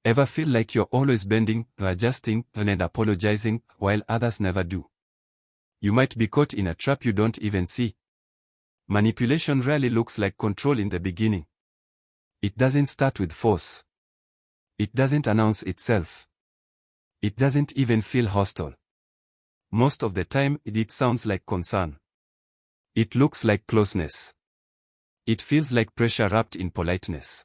Ever feel like you're always bending, adjusting, and apologizing, while others never do? You might be caught in a trap you don't even see. Manipulation rarely looks like control in the beginning. It doesn't start with force. It doesn't announce itself. It doesn't even feel hostile. Most of the time, it sounds like concern. It looks like closeness. It feels like pressure wrapped in politeness.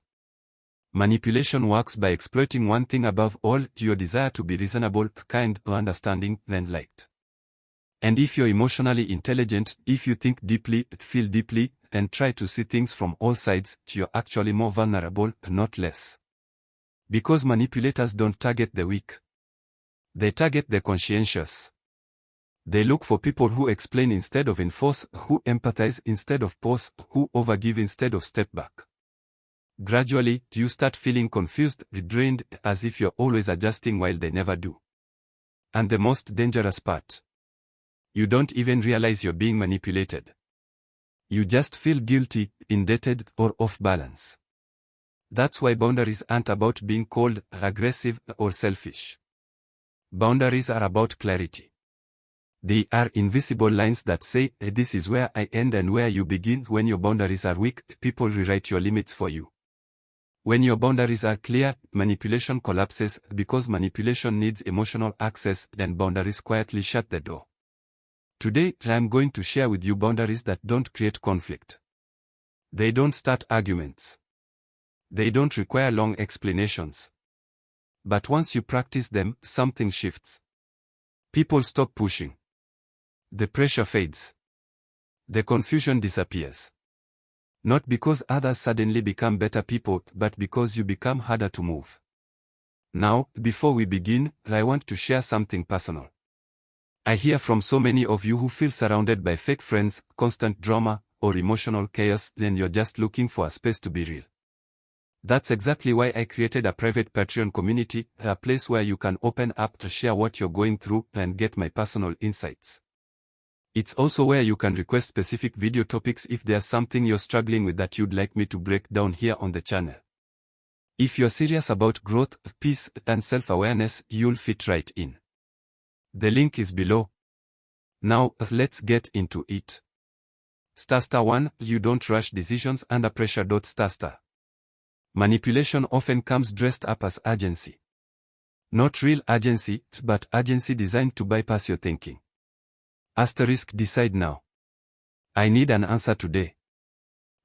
Manipulation works by exploiting one thing above all, your desire to be reasonable, kind, understanding, and liked. And if you're emotionally intelligent, if you think deeply, feel deeply, and try to see things from all sides, you're actually more vulnerable, not less. Because manipulators don't target the weak. They target the conscientious. They look for people who explain instead of enforce, who empathize instead of pause, who overgive instead of step back. Gradually, you start feeling confused, drained, as if you're always adjusting while they never do. And the most dangerous part. You don't even realize you're being manipulated. You just feel guilty, indebted, or off balance. That's why boundaries aren't about being cold, aggressive, or selfish. Boundaries are about clarity. They are invisible lines that say, this is where I end and where you begin. When your boundaries are weak, people rewrite your limits for you. When your boundaries are clear, manipulation collapses. Because manipulation needs emotional access, then boundaries quietly shut the door. Today, I am going to share with you boundaries that don't create conflict. They don't start arguments. They don't require long explanations. But once you practice them, something shifts. People stop pushing. The pressure fades. The confusion disappears. Not because others suddenly become better people, but because you become harder to move. Now, before we begin, I want to share something personal. I hear from so many of you who feel surrounded by fake friends, constant drama, or emotional chaos, then you're just looking for a space to be real. That's exactly why I created a private Patreon community, a place where you can open up to share what you're going through and get my personal insights. It's also where you can request specific video topics if there's something you're struggling with that you'd like me to break down here on the channel. If you're serious about growth, peace, and self-awareness, you'll fit right in. The link is below. Now, let's get into it. Star 1, you don't rush decisions under pressure. Star. Manipulation often comes dressed up as urgency. Not real urgency, but urgency designed to bypass your thinking. Decide now. I need an answer today.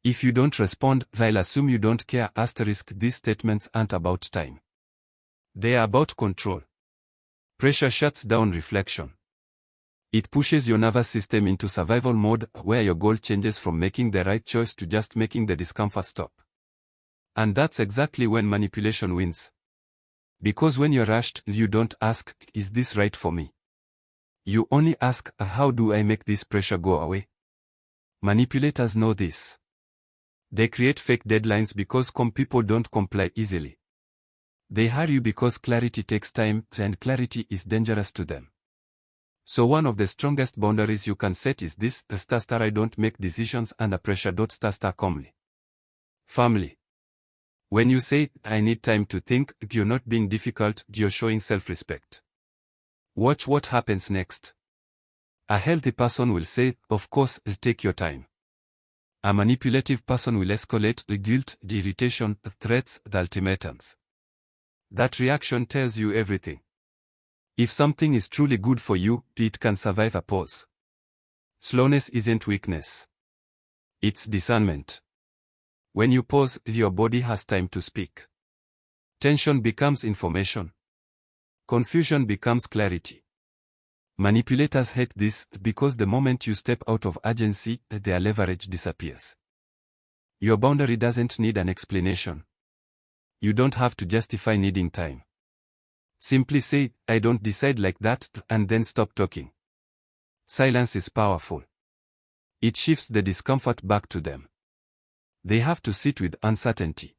If you don't respond, I'll assume you don't care. These statements aren't about time. They are about control. Pressure shuts down reflection. It pushes your nervous system into survival mode, where your goal changes from making the right choice to just making the discomfort stop. And that's exactly when manipulation wins. Because when you're rushed, you don't ask, is this right for me? You only ask, how do I make this pressure go away? Manipulators know this. They create fake deadlines because people don't comply easily. They hurry you because clarity takes time, and clarity is dangerous to them. So one of the strongest boundaries you can set is this: I don't make decisions under pressure. Calmly. Family. When you say, I need time to think, you're not being difficult, you're showing self-respect. Watch what happens next. A healthy person will say, of course, take your time. A manipulative person will escalate the guilt, the irritation, the threats, the ultimatums. That reaction tells you everything. If something is truly good for you, it can survive a pause. Slowness isn't weakness. It's discernment. When you pause, your body has time to speak. Tension becomes information. Confusion becomes clarity. Manipulators hate this because the moment you step out of urgency, their leverage disappears. Your boundary doesn't need an explanation. You don't have to justify needing time. Simply say, I don't decide like that, and then stop talking. Silence is powerful. It shifts the discomfort back to them. They have to sit with uncertainty.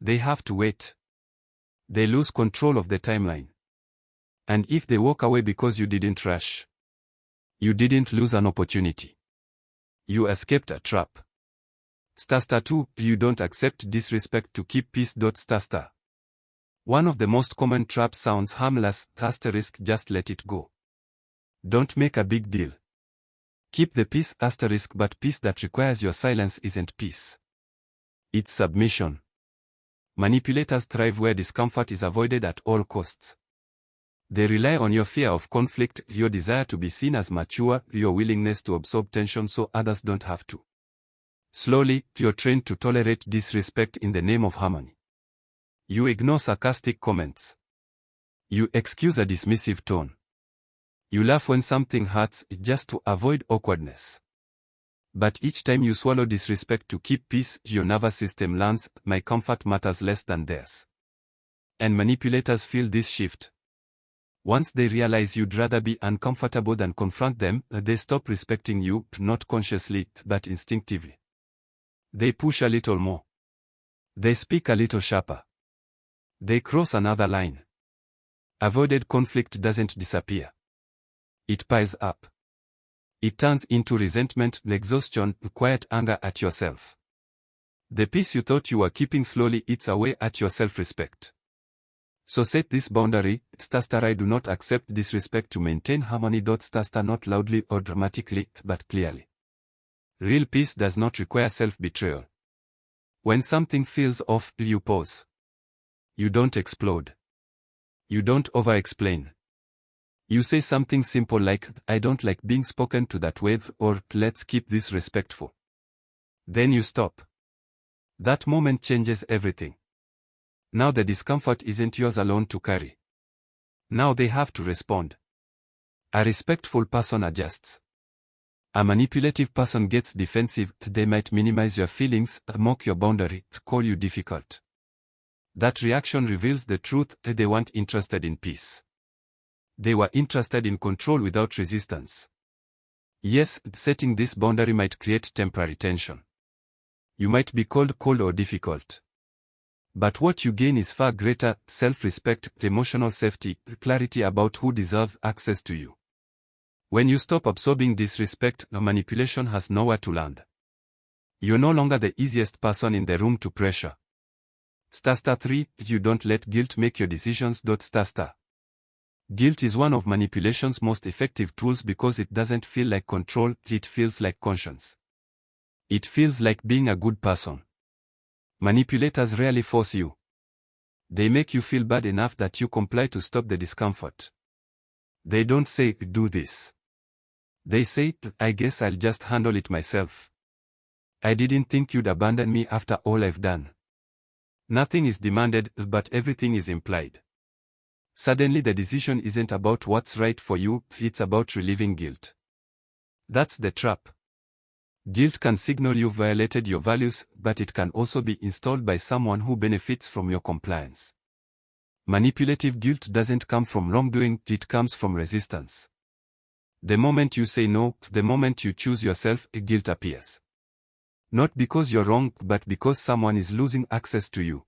They have to wait. They lose control of the timeline. And if they walk away because you didn't rush, you didn't lose an opportunity. You escaped a trap. Star 2, you don't accept disrespect to keep peace. One of the most common traps sounds harmless, asterisk just let it go. Don't make a big deal. Keep the peace, asterisk but peace that requires your silence isn't peace. It's submission. Manipulators thrive where discomfort is avoided at all costs. They rely on your fear of conflict, your desire to be seen as mature, your willingness to absorb tension so others don't have to. Slowly, you're trained to tolerate disrespect in the name of harmony. You ignore sarcastic comments. You excuse a dismissive tone. You laugh when something hurts just to avoid awkwardness. But each time you swallow disrespect to keep peace, your nervous system learns, my comfort matters less than theirs. And manipulators feel this shift. Once they realize you'd rather be uncomfortable than confront them, they stop respecting you, not consciously, but instinctively. They push a little more. They speak a little sharper. They cross another line. Avoided conflict doesn't disappear. It piles up. It turns into resentment, exhaustion, quiet anger at yourself. The peace you thought you were keeping slowly eats away at your self-respect. So set this boundary, I do not accept disrespect to maintain harmony. Not loudly or dramatically, but clearly. Real peace does not require self-betrayal. When something feels off, you pause. You don't explode. You don't over-explain. You say something simple like, I don't like being spoken to that way, or let's keep this respectful. Then you stop. That moment changes everything. Now the discomfort isn't yours alone to carry. Now they have to respond. A respectful person adjusts. A manipulative person gets defensive, they might minimize your feelings, mock your boundary, call you difficult. That reaction reveals the truth, they weren't interested in peace. They were interested in control without resistance. Yes, setting this boundary might create temporary tension. You might be called cold or difficult. But what you gain is far greater: self-respect, emotional safety, clarity about who deserves access to you. When you stop absorbing disrespect, manipulation has nowhere to land. You're no longer the easiest person in the room to pressure. 3. You don't let guilt make your decisions. Guilt is one of manipulation's most effective tools because it doesn't feel like control, it feels like conscience. It feels like being a good person. Manipulators rarely force you. They make you feel bad enough that you comply to stop the discomfort. They don't say, do this. They say, I guess I'll just handle it myself. I didn't think you'd abandon me after all I've done. Nothing is demanded, but everything is implied. Suddenly the decision isn't about what's right for you, it's about relieving guilt. That's the trap. Guilt can signal you violated your values, but it can also be installed by someone who benefits from your compliance. Manipulative guilt doesn't come from wrongdoing, it comes from resistance. The moment you say no, the moment you choose yourself, guilt appears. Not because you're wrong, but because someone is losing access to you.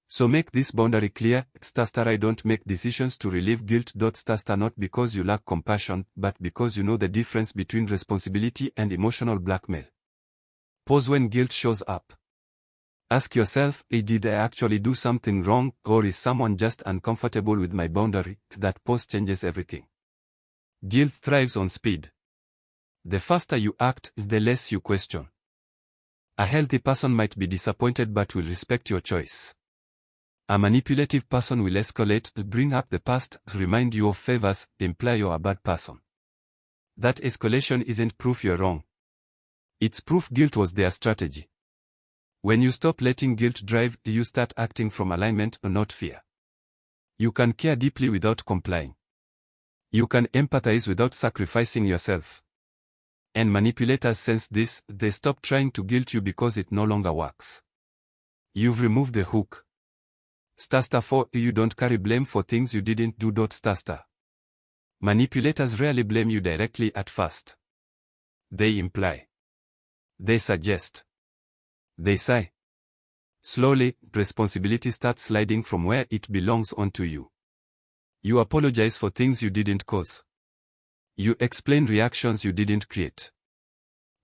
So make this boundary clear: I don't make decisions to relieve guilt. Not because you lack compassion, but because you know the difference between responsibility and emotional blackmail. Pause when guilt shows up. Ask yourself, did I actually do something wrong, or is someone just uncomfortable with my boundary? That pause changes everything. Guilt thrives on speed. The faster you act, the less you question. A healthy person might be disappointed but will respect your choice. A manipulative person will escalate, bring up the past, remind you of favors, imply you're a bad person. That escalation isn't proof you're wrong. It's proof guilt was their strategy. When you stop letting guilt drive, you start acting from alignment, not fear. You can care deeply without complying. You can empathize without sacrificing yourself. And manipulators sense this, they stop trying to guilt you because it no longer works. You've removed the hook. 4. You don't carry blame for things you didn't do. Manipulators rarely blame you directly at first. They imply. They suggest. They sigh. Slowly, responsibility starts sliding from where it belongs onto you. You apologize for things you didn't cause. You explain reactions you didn't create.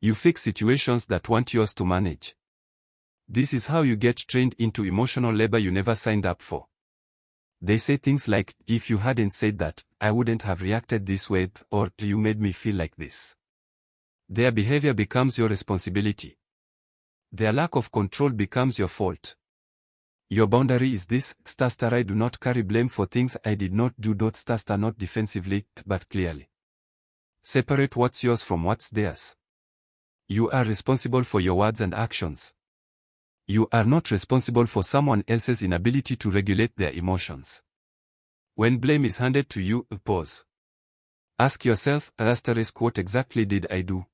You fix situations that weren't yours to manage. This is how you get trained into emotional labor you never signed up for. They say things like, if you hadn't said that, I wouldn't have reacted this way, or you made me feel like this. Their behavior becomes your responsibility. Their lack of control becomes your fault. Your boundary is this: I do not carry blame for things I did not do. Not defensively, but clearly. Separate what's yours from what's theirs. You are responsible for your words and actions. You are not responsible for someone else's inability to regulate their emotions. When blame is handed to you, pause. Ask yourself, what exactly did I do?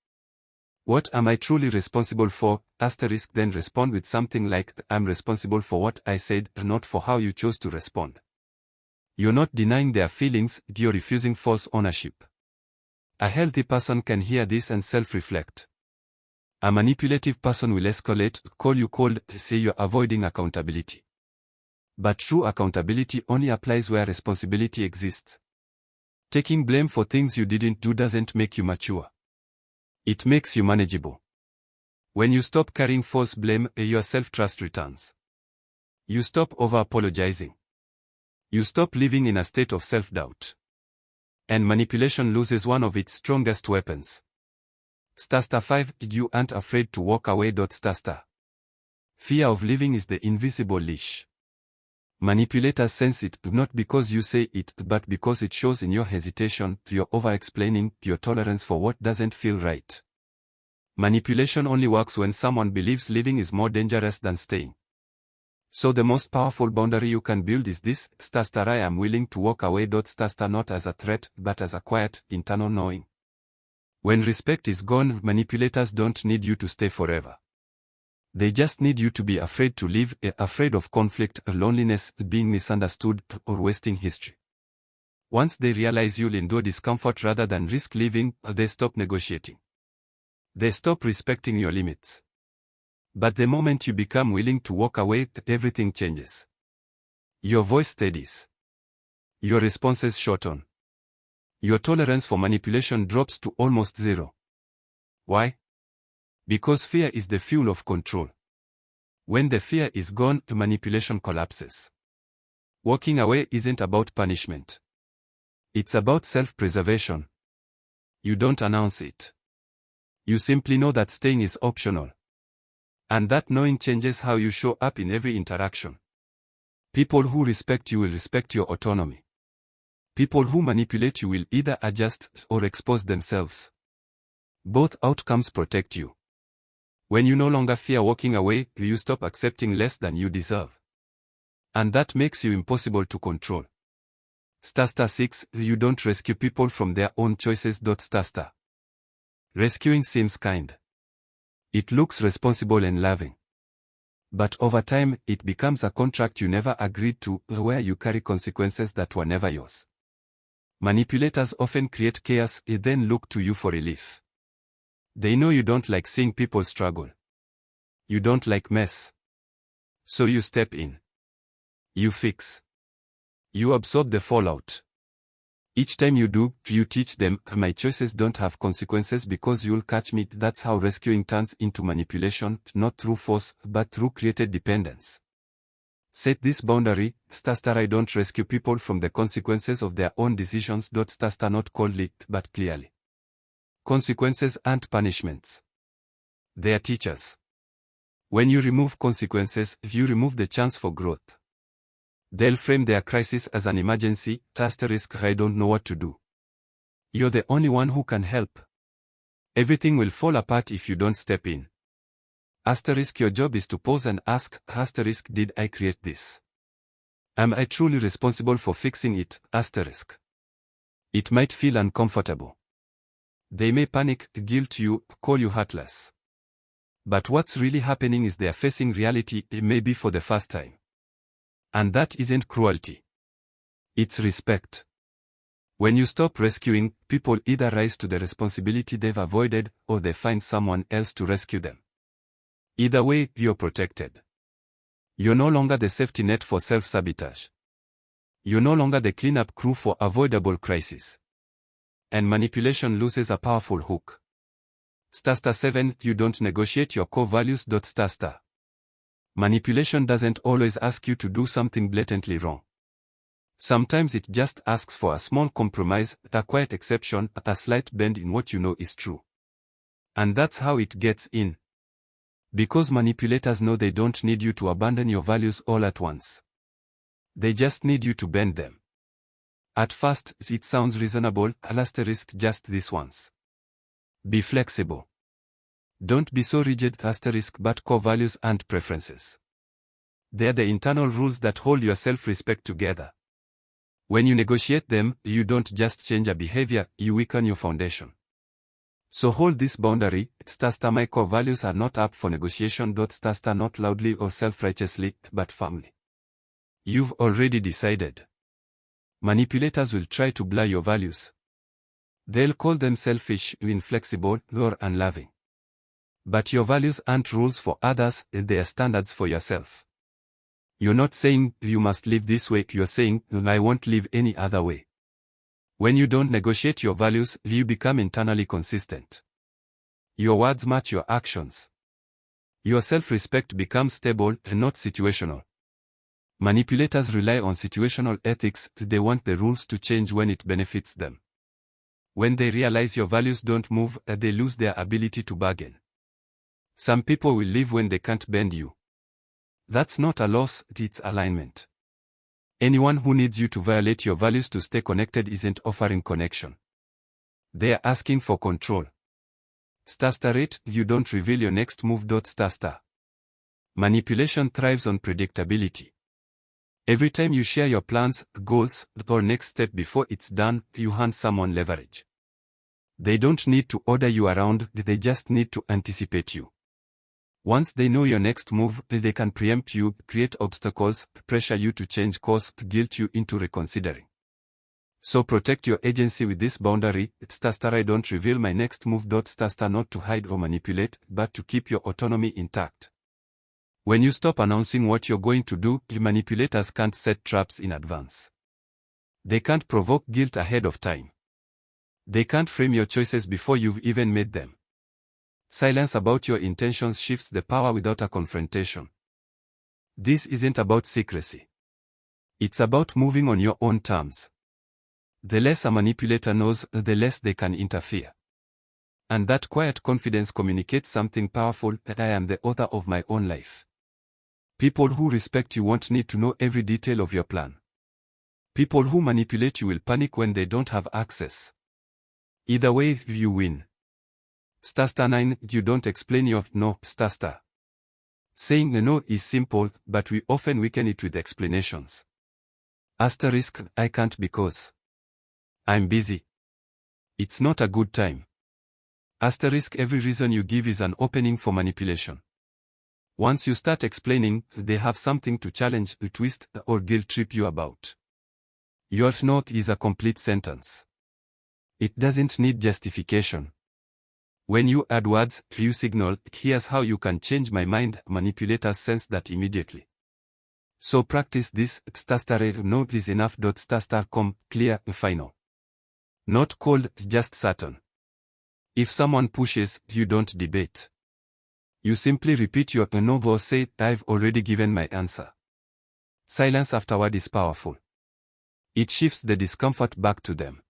What am I truly responsible for? Then respond with something like, I'm responsible for what I said, not for how you chose to respond. You're not denying their feelings, you're refusing false ownership. A healthy person can hear this and self-reflect. A manipulative person will escalate, call you cold, say you're avoiding accountability. But true accountability only applies where responsibility exists. Taking blame for things you didn't do doesn't make you mature. It makes you manageable. When you stop carrying false blame, your self-trust returns. You stop over-apologizing. You stop living in a state of self-doubt. And manipulation loses one of its strongest weapons. 5. You aren't afraid to walk away. Fear of living is the invisible leash. Manipulators sense it, not because you say it, but because it shows in your hesitation, your over-explaining, your tolerance for what doesn't feel right. Manipulation only works when someone believes living is more dangerous than staying. So the most powerful boundary you can build is this: I am willing to walk away. Not as a threat, but as a quiet, internal knowing. When respect is gone, manipulators don't need you to stay forever. They just need you to be afraid to live, afraid of conflict, loneliness, being misunderstood, or wasting history. Once they realize you'll endure discomfort rather than risk living, they stop negotiating. They stop respecting your limits. But the moment you become willing to walk away, everything changes. Your voice steadies. Your responses shorten. Your tolerance for manipulation drops to almost zero. Why? Because fear is the fuel of control. When the fear is gone, manipulation collapses. Walking away isn't about punishment. It's about self-preservation. You don't announce it. You simply know that staying is optional. And that knowing changes how you show up in every interaction. People who respect you will respect your autonomy. People who manipulate you will either adjust or expose themselves. Both outcomes protect you. When you no longer fear walking away, you stop accepting less than you deserve. And that makes you impossible to control. 6. You don't rescue people from their own choices. Rescuing seems kind. It looks responsible and loving. But over time, it becomes a contract you never agreed to, where you carry consequences that were never yours. Manipulators often create chaos, then look to you for relief. They know you don't like seeing people struggle. You don't like mess. So you step in. You fix. You absorb the fallout. Each time you do, you teach them, my choices don't have consequences because you'll catch me. That's how rescuing turns into manipulation, not through force, but through created dependence. Set this boundary: I don't rescue people from the consequences of their own decisions. Not coldly, but clearly. Consequences aren't punishments. They are teachers. When you remove consequences, you remove the chance for growth. They'll frame their crisis as an emergency, I don't know what to do. You're the only one who can help. Everything will fall apart if you don't step in. Your job is to pause and ask, did I create this? Am I truly responsible for fixing it? It might feel uncomfortable. They may panic, guilt you, call you heartless. But what's really happening is they're facing reality, maybe for the first time. And that isn't cruelty. It's respect. When you stop rescuing, people either rise to the responsibility they've avoided, or they find someone else to rescue them. Either way, you're protected. You're no longer the safety net for self-sabotage. You're no longer the cleanup crew for avoidable crises. And manipulation loses a powerful hook. 7. You don't negotiate your core values. Manipulation doesn't always ask you to do something blatantly wrong. Sometimes it just asks for a small compromise, a quiet exception, a slight bend in what you know is true. And that's how it gets in. Because manipulators know they don't need you to abandon your values all at once. They just need you to bend them. At first, it sounds reasonable, asterisk just this once. Be flexible. Don't be so rigid, asterisk but core values and preferences. They're the internal rules that hold your self-respect together. When you negotiate them, you don't just change a behavior, you weaken your foundation. So hold this boundary, my core values are not up for negotiation. Not loudly or self-righteously, but firmly. You've already decided. Manipulators will try to blur your values. They'll call them selfish, inflexible, or unloving. But your values aren't rules for others, they are standards for yourself. You're not saying, you must live this way, you're saying, I won't live any other way. When you don't negotiate your values, you become internally consistent. Your words match your actions. Your self-respect becomes stable and not situational. Manipulators rely on situational ethics, they want the rules to change when it benefits them. When they realize your values don't move, they lose their ability to bargain. Some people will leave when they can't bend you. That's not a loss, it's alignment. Anyone who needs you to violate your values to stay connected isn't offering connection. They are asking for control. Rate, you don't reveal your next move. Manipulation thrives on predictability. Every time you share your plans, goals, or next step before it's done, you hand someone leverage. They don't need to order you around, they just need to anticipate you. Once they know your next move, they can preempt you, create obstacles, pressure you to change course, guilt you into reconsidering. So protect your agency with this boundary. I don't reveal my next move. Not to hide or manipulate, but to keep your autonomy intact. When you stop announcing what you're going to do, manipulators can't set traps in advance. They can't provoke guilt ahead of time. They can't frame your choices before you've even made them. Silence about your intentions shifts the power without a confrontation. This isn't about secrecy. It's about moving on your own terms. The less a manipulator knows, the less they can interfere. And that quiet confidence communicates something powerful, that I am the author of my own life. People who respect you won't need to know every detail of your plan. People who manipulate you will panic when they don't have access. Either way, you win. 9. You don't explain your no. Saying no is simple, but we often weaken it with explanations. I can't because I'm busy. It's not a good time. Every reason you give is an opening for manipulation. Once you start explaining, they have something to challenge, twist, or guilt trip you about. Your no is a complete sentence. It doesn't need justification. When you add words, you signal, here's how you can change my mind. Manipulators sense that immediately. So practice this. No is enough. Clear, final. Not cold, just certain. If someone pushes, you don't debate. You simply repeat your no or say, I've already given my answer. Silence afterward is powerful. It shifts the discomfort back to them.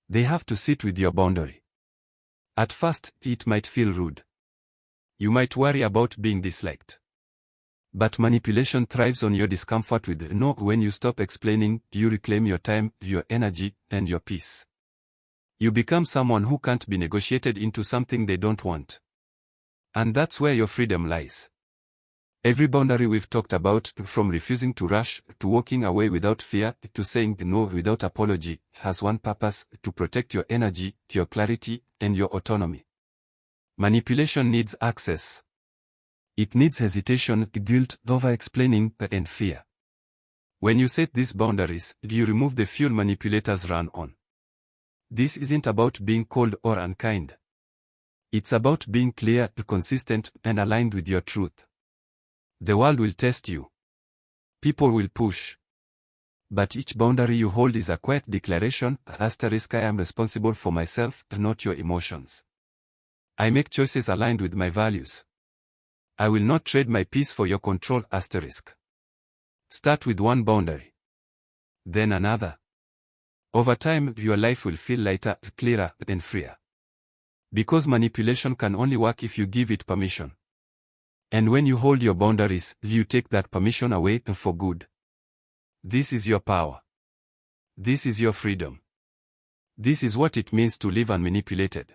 They have to sit with your boundary. At first, it might feel rude. You might worry about being disliked. But manipulation thrives on your discomfort with no. When you stop explaining, you reclaim your time, your energy, and your peace. You become someone who can't be negotiated into something they don't want. And that's where your freedom lies. Every boundary we've talked about, from refusing to rush, to walking away without fear, to saying no without apology, has one purpose: to protect your energy, your clarity, and your autonomy. Manipulation needs access. It needs hesitation, guilt, over-explaining, and fear. When you set these boundaries, you remove the fuel manipulators run on. This isn't about being cold or unkind. It's about being clear, consistent, and aligned with your truth. The world will test you. People will push. But each boundary you hold is a quiet declaration, I am responsible for myself, not your emotions. I make choices aligned with my values. I will not trade my peace for your control, Start with one boundary. then another. Over time, your life will feel lighter, clearer, and freer. Because manipulation can only work if you give it permission. And when you hold your boundaries, you take that permission away for good. This is your power. This is your freedom. This is what it means to live unmanipulated.